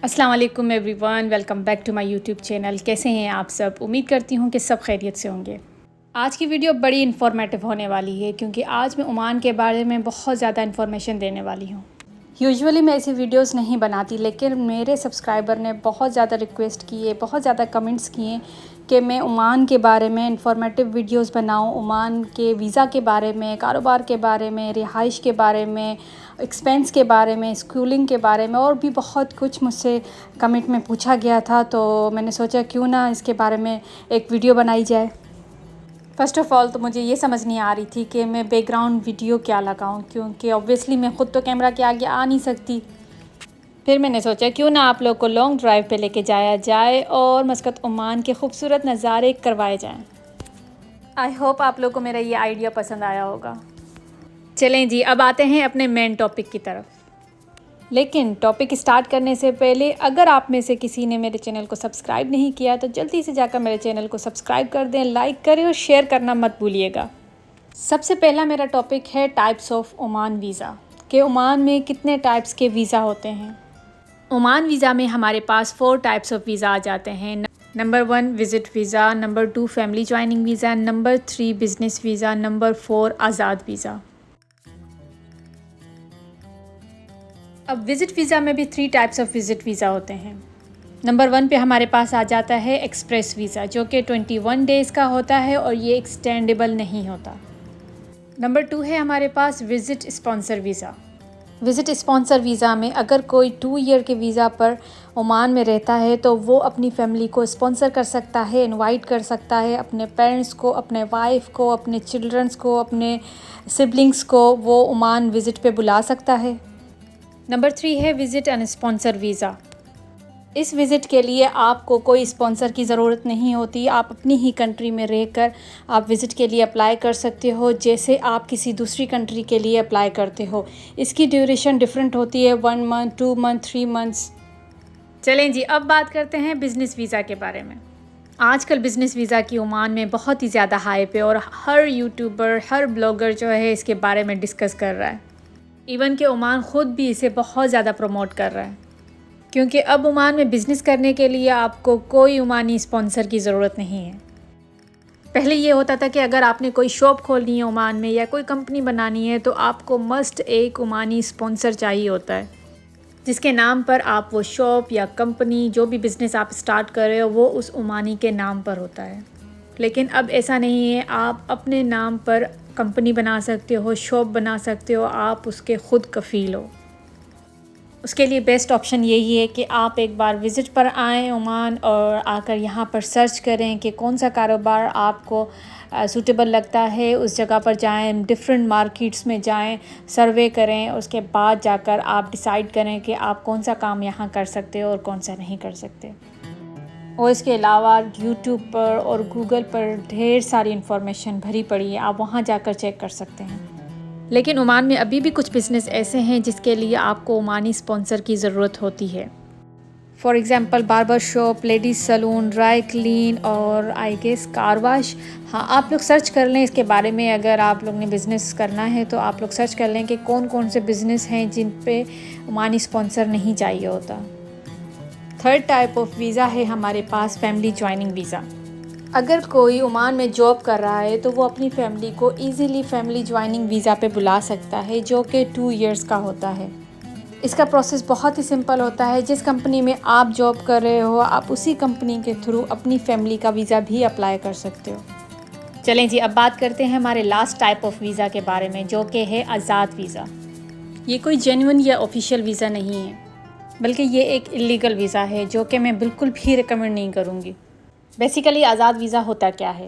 अस्सलाम वालेकुम everyone, welcome back to my YouTube channel. कैसे हैं आप सब? उम्मीद करती हूँ कि सब खैरियत से होंगे। आज की वीडियो बड़ी इन्फॉर्मेटिव होने वाली है क्योंकि आज मैं ओमान के बारे में बहुत ज़्यादा इन्फॉर्मेशन देने वाली हूँ। यूजुअली मैं ऐसी वीडियोस नहीं बनाती, लेकिन मेरे सब्सक्राइबर ने बहुत ज़्यादा रिक्वेस्ट किए, बहुत ज़्यादा कमेंट्स किए कि मैं ओमान के बारे में इन्फॉर्मेटिव वीडियोस बनाऊं, ओमान के वीज़ा के बारे में, कारोबार के बारे में, रिहाइश के बारे में, एक्सपेंस के बारे में, स्कूलिंग के बारे में और भी बहुत कुछ मुझसे कमेंट में पूछा गया था। तो मैंने सोचा क्यों ना इसके बारे में एक वीडियो बनाई जाए। फ़र्स्ट ऑफ़ ऑल तो मुझे ये समझ नहीं आ रही थी कि मैं बैकग्राउंड वीडियो क्या लगाऊं, क्योंकि ऑब्वियसली मैं ख़ुद तो कैमरा के आगे आ नहीं सकती। फिर मैंने सोचा क्यों ना आप लोग को लॉन्ग ड्राइव पे लेके जाया जाए और मस्कत ओमान के खूबसूरत नज़ारे करवाए जाएं। आई होप आप लोग को मेरा ये आइडिया पसंद आया होगा। चलें जी, अब आते हैं अपने मेन टॉपिक की तरफ। लेकिन टॉपिक स्टार्ट करने से पहले अगर आप में से किसी ने मेरे चैनल को सब्सक्राइब नहीं किया तो जल्दी से जाकर मेरे चैनल को सब्सक्राइब कर दें, लाइक करें और शेयर करना मत भूलिएगा। सबसे पहला मेरा टॉपिक है टाइप्स ऑफ ओमान वीज़ा, कि ओमान में कितने टाइप्स के वीज़ा होते हैं। ओमान वीज़ा में हमारे पास 4 टाइप्स ऑफ वीज़ा आ जाते हैं। Number 1 visit visa, number 2 family joining visa, number 3 business visa, number 4 आज़ाद वीज़ा। अब विज़िट वीज़ा में भी 3 टाइप्स ऑफ विज़िट वीज़ा होते हैं। नंबर 1 पे हमारे पास आ जाता है एक्सप्रेस वीज़ा, जो कि 21 डेज़ का होता है और ये एक्सटेंडेबल नहीं होता। नंबर 2 है हमारे पास visit sponsor visa. Visit sponsor visa में अगर कोई 2 ईयर के वीज़ा पर ओमान में रहता है तो वो अपनी फैमिली को स्पॉन्सर कर सकता है, इनवाइट कर सकता है, अपने पेरेंट्स को, अपने वाइफ को, अपने चिल्ड्रंस को, अपने सिबलिंग्स को वो ओमान विज़िट पे बुला सकता है। नंबर 3 है विज़िट अनस्पॉन्सर वीज़ा। इस विज़िट के लिए आपको कोई स्पॉन्सर की ज़रूरत नहीं होती, आप अपनी ही कंट्री में रहकर आप विज़िट के लिए अप्लाई कर सकते हो, जैसे आप किसी दूसरी कंट्री के लिए अप्लाई करते हो। इसकी ड्यूरेशन डिफरेंट होती है, 1 मंथ, 2 मंथ, 3 मंथ्स। चलें जी, अब बात करते हैं बिज़नेस वीज़ा के बारे में। आजकल बिज़नेस वीज़ा की ओमान में बहुत ही ज़्यादा हाइप है और हर यूट्यूबर, हर ब्लॉगर जो है इसके बारे में डिस्कस कर रहा है। इवन कि ओमान ख़ुद भी इसे बहुत ज़्यादा प्रमोट कर रहा है, क्योंकि अब ओमान में बिज़नेस करने के लिए आपको कोई ओमानी स्पॉन्सर की ज़रूरत नहीं है। पहले ये होता था कि अगर आपने कोई शॉप खोलनी है ओमान में या कोई कंपनी बनानी है तो आपको मस्ट एक ओमानी स्पॉन्सर चाहिए होता है, जिसके नाम पर आप वो शॉप या कंपनी, जो भी बिज़नेस आप स्टार्ट कर रहे हो, वो उस ओमानी के नाम पर होता है। लेकिन अब ऐसा नहीं है, आप अपने नाम पर कंपनी बना सकते हो, शॉप बना सकते हो, आप उसके ख़ुद कफ़ील हो। उसके लिए बेस्ट ऑप्शन यही है कि आप एक बार विज़िट पर आएँ ओमान और आकर यहाँ पर सर्च करें कि कौन सा कारोबार आपको सूटेबल लगता है, उस जगह पर जाएं, डिफरेंट मार्केट्स में जाएं, सर्वे करें, उसके बाद जाकर आप डिसाइड करें कि आप कौन सा काम यहाँ कर सकते हो और कौन सा नहीं कर सकते। और इसके अलावा यूट्यूब पर और गूगल पर ढेर सारी इन्फॉर्मेशन भरी पड़ी है, आप वहाँ जाकर चेक कर सकते हैं। लेकिन ओमान में अभी भी कुछ बिज़नेस ऐसे हैं जिसके लिए आपको ओमानी स्पॉन्सर की ज़रूरत होती है। For example barber shop, ladies salon, dry clean और आई गेस कार वाश। हाँ, आप लोग सर्च कर लें इसके बारे में। अगर आप लोग ने बिज़नेस करना है तो आप लोग सर्च कर लें कि कौन कौन से बिज़नेस हैं जिन पे ओमानी स्पॉन्सर नहीं चाहिए होता। थर्ड टाइप ऑफ वीज़ा है हमारे पास फैमिली ज्वाइनिंग वीज़ा। अगर कोई ओमान में जॉब कर रहा है तो वो अपनी फैमिली को इजीली फैमिली ज्वाइनिंग वीज़ा पे बुला सकता है, जो कि 2 इयर्स का होता है। इसका प्रोसेस बहुत ही सिंपल होता है। जिस कंपनी में आप जॉब कर रहे हो, आप उसी कंपनी के थ्रू अपनी फैमिली का वीज़ा भी अप्लाई कर सकते हो। चलें जी, अब बात करते हैं हमारे लास्ट टाइप ऑफ वीज़ा के बारे में, जो कि है आज़ाद वीज़ा। ये कोई जेन्युइन या ऑफिशियल वीज़ा नहीं है, बल्कि ये एक इलीगल वीज़ा है, जो कि मैं बिल्कुल भी रिकमेंड नहीं करूँगी। बेसिकली आज़ाद वीज़ा होता क्या है?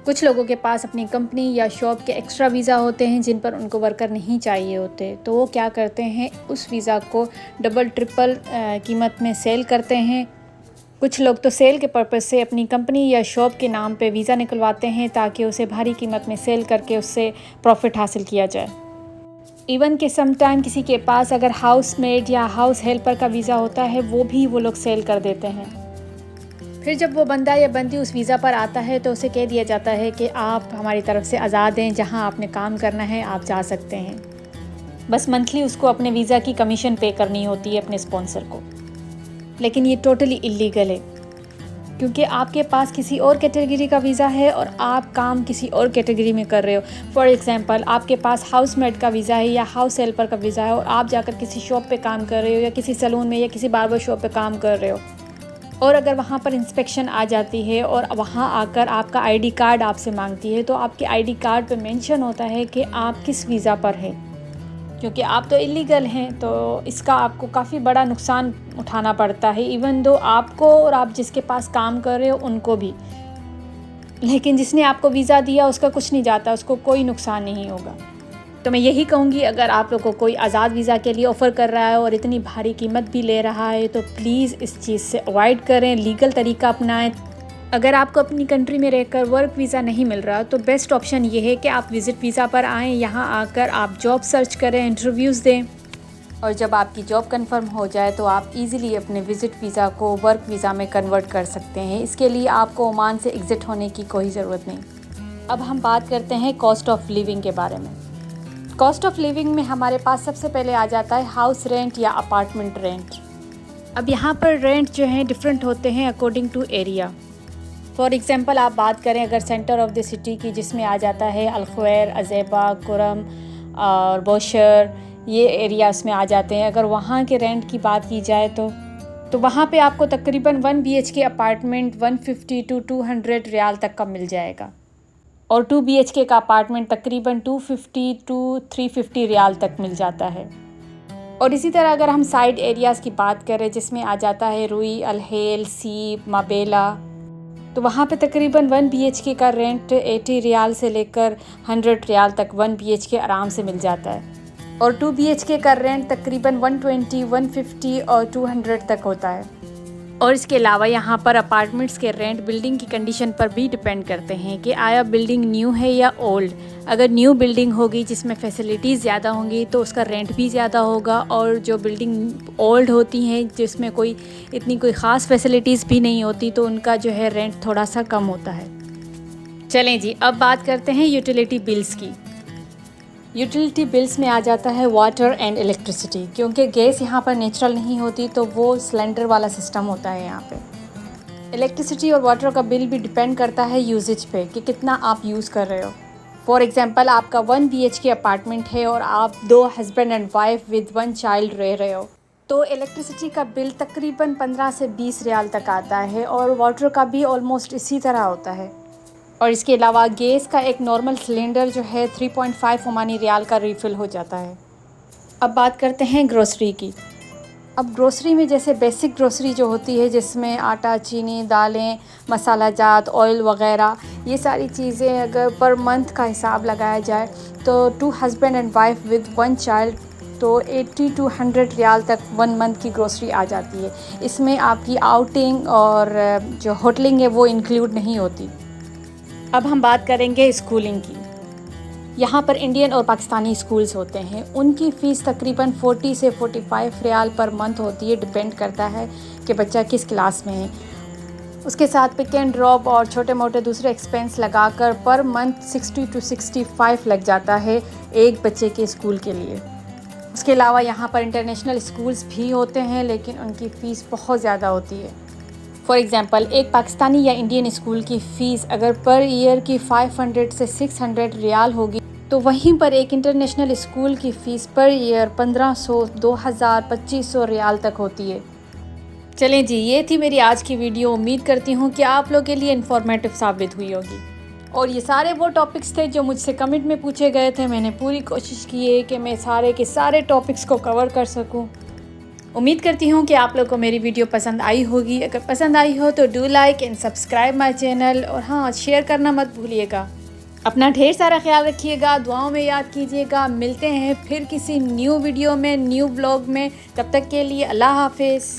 कुछ लोगों के पास अपनी कंपनी या शॉप के एक्स्ट्रा वीज़ा होते हैं जिन पर उनको वर्कर नहीं चाहिए होते, तो वो क्या करते हैं, उस वीज़ा को डबल ट्रिपल कीमत में सेल करते हैं। कुछ लोग तो सेल के पर्पज़ से अपनी कंपनी या शॉप के नाम पे वीज़ा निकलवाते हैं ताकि उसे भारी कीमत में सेल करके उससे प्रॉफिट हासिल किया जाए। इवन कि समटाइम किसी के पास अगर हाउसमेड या हाउस हेल्पर का वीज़ा होता है, वो भी वो लोग सेल कर देते हैं। फिर जब वो बंदा या बंदी उस वीज़ा पर आता है तो उसे कह दिया जाता है कि आप हमारी तरफ से आज़ाद हैं, जहां आपने काम करना है आप जा सकते हैं। बस मंथली उसको अपने वीज़ा की कमीशन पे करनी होती है अपने स्पॉन्सर को। लेकिन ये टोटली इलीगल है, क्योंकि आपके पास किसी और कैटेगरी का वीज़ा है और आप काम किसी और कैटेगरी में कर रहे हो। फॉर एग्ज़ाम्पल, आपके पास हाउसमेड का वीज़ा है या हाउस हेल्पर का वीज़ा है और आप जाकर किसी शॉप पे काम कर रहे हो या किसी सैलून में या किसी बार्बर शॉप पे काम कर रहे हो, और अगर वहाँ पर इंस्पेक्शन आ जाती है और वहाँ आकर आपका आईडी कार्ड आपसे मांगती है, तो आपके आईडी कार्ड पे मेंशन होता है कि आप किस वीज़ा पर हैं। क्योंकि आप तो इलीगल हैं, तो इसका आपको काफ़ी बड़ा नुकसान उठाना पड़ता है, इवन दो आपको और आप जिसके पास काम कर रहे हो उनको भी। लेकिन जिसने आपको वीज़ा दिया उसका कुछ नहीं जाता, उसको कोई नुकसान नहीं होगा। तो मैं यही कहूँगी, अगर आप लोग को कोई आज़ाद वीज़ा के लिए ऑफ़र कर रहा है और इतनी भारी कीमत भी ले रहा है, तो प्लीज़ इस चीज़ से अवॉइड करें, लीगल तरीका अपनाएं। अगर आपको अपनी कंट्री में रहकर वर्क वीज़ा नहीं मिल रहा, तो बेस्ट ऑप्शन ये है कि आप विज़िट वीज़ा पर आएँ। यहाँ आकर आप जॉब सर्च करें, इंटरव्यूज़ दें, और जब आपकी जॉब कंफर्म हो जाए तो आप इजीली अपने विज़िट वीज़ा को वर्क वीज़ा में कन्वर्ट कर सकते हैं। इसके लिए आपको ओमान से एग्ज़िट होने की कोई ज़रूरत नहीं। अब हम बात करते हैं कॉस्ट ऑफ लिविंग के बारे में। कॉस्ट ऑफ लिविंग में हमारे पास सबसे पहले आ जाता है हाउस रेंट या अपार्टमेंट रेंट। अब यहाँ पर रेंट जो हैं डिफरेंट होते हैं according to area. For example, आप बात करें अगर सेंटर ऑफ द सिटी की, जिसमें आ जाता है अल-ख्वैर, अज़ेबा, कुरम और बोशर, ये एरिया उसमें आ जाते हैं। अगर वहाँ के रेंट की बात की जाए तो वहाँ पे आपको तकरीबन 1 BHK अपार्टमेंट 150 to 200 रियाल तक का मिल जाएगा, और 2 BHK का अपार्टमेंट तकरीबन 250 to 350 रियाल तक मिल जाता है। और इसी तरह अगर हम साइड एरियाज़ की बात करें, जिसमें आ जाता है रुई, अलहेल, सीप, माबेला, तो वहाँ पे तकरीबन 1 BHK का रेंट 80 रियाल से लेकर 100 रियाल तक 1 BHK आराम से मिल जाता है, और 2 BHK का रेंट तकरीबन 120, 150 और 200 तक होता है। और इसके अलावा यहाँ पर अपार्टमेंट्स के रेंट बिल्डिंग की कंडीशन पर भी डिपेंड करते हैं कि आया बिल्डिंग न्यू है या ओल्ड। अगर न्यू बिल्डिंग होगी जिसमें फैसिलिटीज़ ज़्यादा होंगी तो उसका रेंट भी ज़्यादा होगा, और जो बिल्डिंग ओल्ड होती हैं जिसमें इतनी कोई ख़ास फैसिलिटीज़ भी नहीं होती, तो उनका जो है रेंट थोड़ा सा कम होता है। चलें जी, अब बात करते हैं यूटिलिटी बिल्स की। यूटिलिटी बिल्स में आ जाता है वाटर एंड इलेक्ट्रिसिटी। क्योंकि गैस यहाँ पर नेचुरल नहीं होती, तो वो सिलेंडर वाला सिस्टम होता है यहाँ पे। इलेक्ट्रिसिटी और वाटर का बिल भी डिपेंड करता है यूजेज पे कि कितना आप यूज़ कर रहे हो। फॉर एग्ज़ाम्पल, आपका 1 BHK अपार्टमेंट है और आप 2 husband and wife with 1 child रह रहे हो, तो इलेक्ट्रिसिटी का बिल तकरीबन 15 से 20 रियाल तक आता है, और वाटर का भी ऑलमोस्ट इसी तरह होता है। और इसके अलावा गैस का एक नॉर्मल सिलेंडर जो है 3.5 ओमानी रियाल का रिफ़िल हो जाता है। अब बात करते हैं ग्रोसरी की। अब ग्रोसरी में जैसे बेसिक ग्रोसरी जो होती है, जिसमें आटा, चीनी, दालें, मसाला जात, ऑयल वग़ैरह, ये सारी चीज़ें अगर पर मंथ का हिसाब लगाया जाए तो 2 husband and wife with 1 child तो 80 to 100 रियाल तक 1 मंथ की ग्रोसरी आ जाती है। इसमें आपकी आउटिंग और जो होटलिंग है वो इंक्लूड नहीं होती। अब हम बात करेंगे स्कूलिंग की। यहाँ पर इंडियन और पाकिस्तानी स्कूल्स होते हैं, उनकी फ़ीस तकरीबन 40 से 45 रियाल पर मंथ होती है। डिपेंड करता है कि बच्चा किस क्लास में है। उसके साथ पिक एंड ड्रॉप और छोटे मोटे दूसरे एक्सपेंस लगाकर पर मंथ 60 to 65 लग जाता है एक बच्चे के स्कूल के लिए। उसके अलावा यहाँ पर इंटरनेशनल स्कूल्स भी होते हैं, लेकिन उनकी फ़ीस बहुत ज़्यादा होती है। फॉर एग्ज़ाम्पल, एक पाकिस्तानी या इंडियन स्कूल की फ़ीस अगर पर ईयर की 500 से 600 रियाल होगी, तो वहीं पर एक इंटरनेशनल स्कूल की फ़ीस पर ईयर 1500, 2000, 2500 रियाल तक होती है। चलें जी, ये थी मेरी आज की वीडियो। उम्मीद करती हूँ कि आप लोगों के लिए इन्फॉर्मेटिव साबित हुई होगी। और ये सारे वो टॉपिक्स थे जो मुझसे कमेंट में पूछे गए थे। मैंने पूरी कोशिश की है कि मैं सारे के सारे टॉपिक्स को कवर कर सकूँ। उम्मीद करती हूँ कि आप लोगों को मेरी वीडियो पसंद आई होगी। अगर पसंद आई हो तो do like and subscribe my channel, और हाँ, शेयर करना मत भूलिएगा। अपना ढेर सारा ख्याल रखिएगा, दुआओं में याद कीजिएगा। मिलते हैं फिर किसी न्यू वीडियो में, न्यू व्लॉग में। तब तक के लिए अल्लाह हाफिज़।